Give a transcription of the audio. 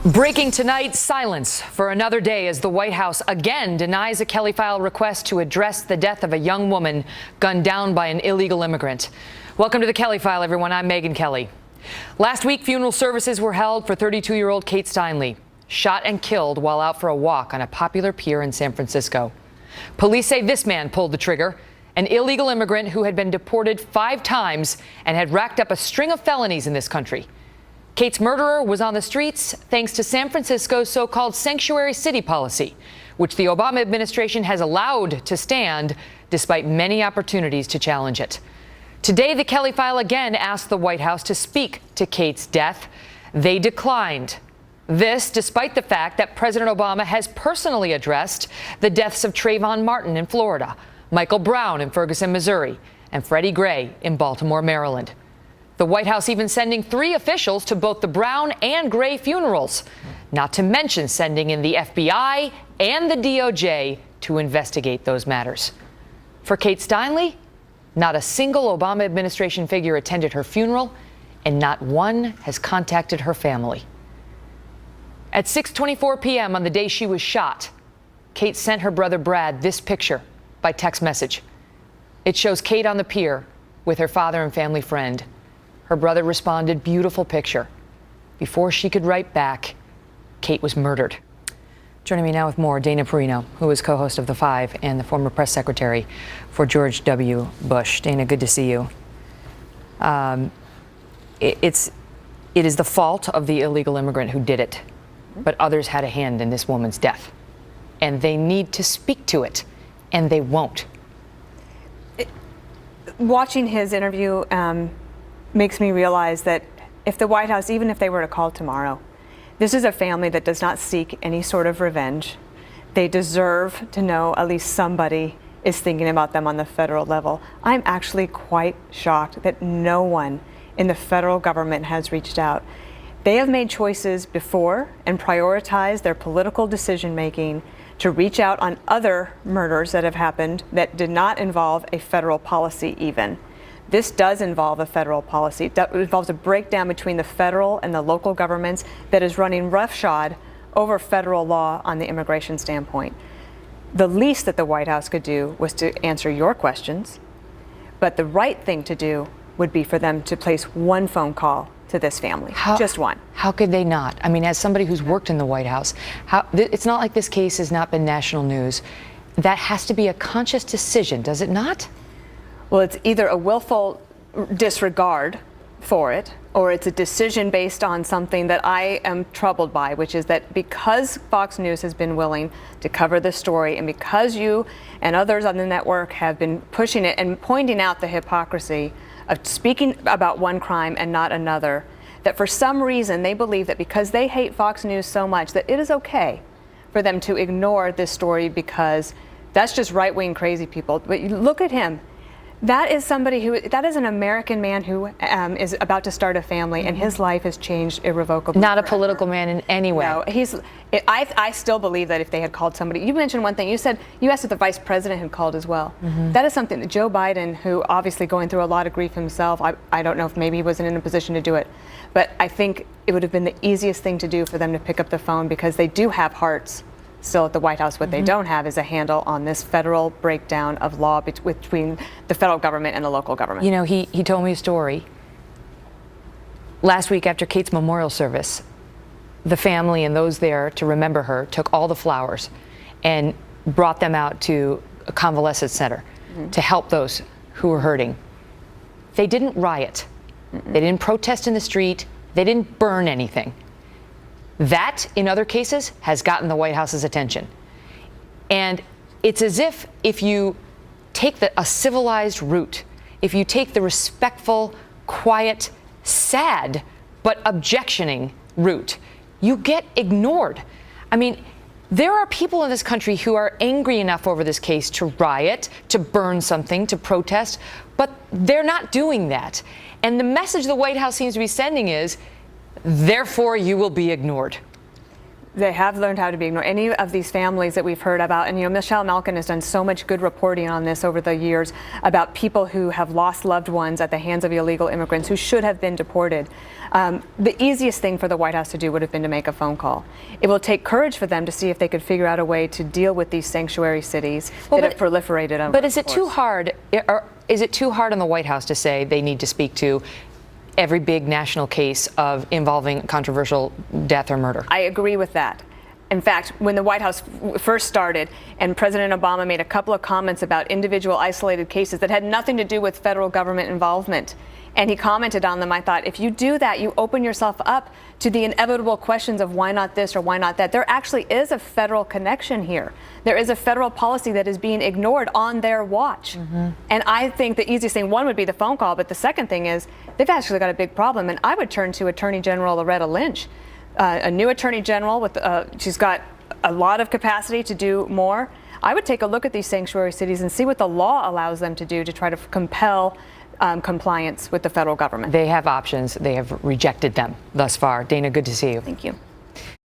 Breaking tonight, silence for another day as the White House again denies a Kelly file request to address the death of a young woman gunned down by an illegal immigrant. Welcome to the Kelly File, everyone. I'm Megyn Kelly. Last week, funeral services were held for 32-year-old Kate Steinle, shot and killed while out for a walk on a popular pier in San Francisco. Police say this man pulled the trigger, an illegal immigrant who had been deported 5 times and had racked up a string of felonies in this country. Kate's murderer was on the streets thanks to San Francisco's so-called sanctuary city policy, which the Obama administration has allowed to stand despite many opportunities to challenge it. Today, the Kelly File again asked the White House to speak to Kate's death. They declined. This despite the fact that President Obama has personally addressed the deaths of Trayvon Martin in Florida, Michael Brown in Ferguson, Missouri, and Freddie Gray in Baltimore, Maryland. The White House even sending 3 officials to both the Brown and Gray funerals, not to mention sending in the FBI and the DOJ to investigate those matters. For Kate Steinle, not a single Obama administration figure attended her funeral, and not one has contacted her family. At 6:24 p.m. on the day she was shot, Kate sent her brother Brad this picture by text message. It shows Kate on the pier with her father and family friend. Her brother responded, "Beautiful picture." Before she could write back, Kate was murdered. Joining me now with more, Dana Perino, who is co-host of The Five and the former press secretary for George W. Bush. Dana, good to see you. It is the fault of the illegal immigrant who did it, but others had a hand in this woman's death, and they need to speak to it, and they won't. Watching his interview makes me realize that if the White House, even if they were to call tomorrow, this is a family that does not seek any sort of revenge. They deserve to know at least somebody is thinking about them on the federal level. I'm actually quite shocked that no one in the federal government has reached out. They have made choices before and prioritized their political decision making to reach out on other murders that have happened that did not involve a federal policy even. This does involve a federal policy. That involves a breakdown between the federal and the local governments that is running roughshod over federal law on the immigration standpoint. The least that the White House could do was to answer your questions, but the right thing to do would be for them to place one phone call to this family, just one. How could they not? I mean, as somebody who's worked in the White House, it's not like this case has not been national news. That has to be a conscious decision, does it not? Well, it's either a willful disregard for it, or it's a decision based on something that I am troubled by, which is that because Fox News has been willing to cover this story, and because you and others on the network have been pushing it and pointing out the hypocrisy of speaking about one crime and not another, that for some reason they believe that because they hate Fox News so much that it is okay for them to ignore this story because that's just right-wing crazy people. But you look at him. That is that is an American man who is about to start a family, and his life has changed irrevocably. Not a political man in any way. No, I still believe that if they had called somebody, you mentioned one thing, you asked if the vice president had called as well. Mm-hmm. That is something that Joe Biden, who obviously going through a lot of grief himself, I don't know if maybe he wasn't in a position to do it, but I think it would have been the easiest thing to do for them to pick up the phone because they do have hearts still at the White House. What they don't have is a handle on this federal breakdown of law between the federal government and the local government. You know, he told me a story. Last week after Kate's memorial service, the family and those there to remember her took all the flowers and brought them out to a convalescent center to help those who were hurting. They didn't riot. They didn't protest in the street. They didn't burn anything. That, in other cases, has gotten the White House's attention. And it's as if you take a civilized route, if you take the respectful, quiet, sad, but objectioning route, you get ignored. I mean, there are people in this country who are angry enough over this case to riot, to burn something, to protest, but they're not doing that. And the message the White House seems to be sending is, therefore, you will be ignored. They have learned how to be ignored. Any of these families that we've heard about, and Michelle Malkin has done so much good reporting on this over the years about people who have lost loved ones at the hands of illegal immigrants who should have been deported. The easiest thing for the White House to do would have been to make a phone call. It will take courage for them to see if they could figure out a way to deal with these sanctuary cities that have proliferated. But is it too hard? Or is it too hard on the White House to say they need to speak to every big national case of involving controversial death or murder? I agree with that. In fact, when the White House first started and President Obama made a couple of comments about individual isolated cases that had nothing to do with federal government involvement, and he commented on them, I thought, if you do that, you open yourself up to the inevitable questions of why not this or why not that. There actually is a federal connection here. There is a federal policy that is being ignored on their watch. And I think the easiest thing, one, would be the phone call, but the second thing is they've actually got a big problem. And I would turn to Attorney General Loretta Lynch, a new Attorney General with she's got a lot of capacity to do more. I would take a look at these sanctuary cities and see what the law allows them to do to try to compel compliance with the federal government. They have options. They have rejected them thus far. Dana, good to see you. Thank you.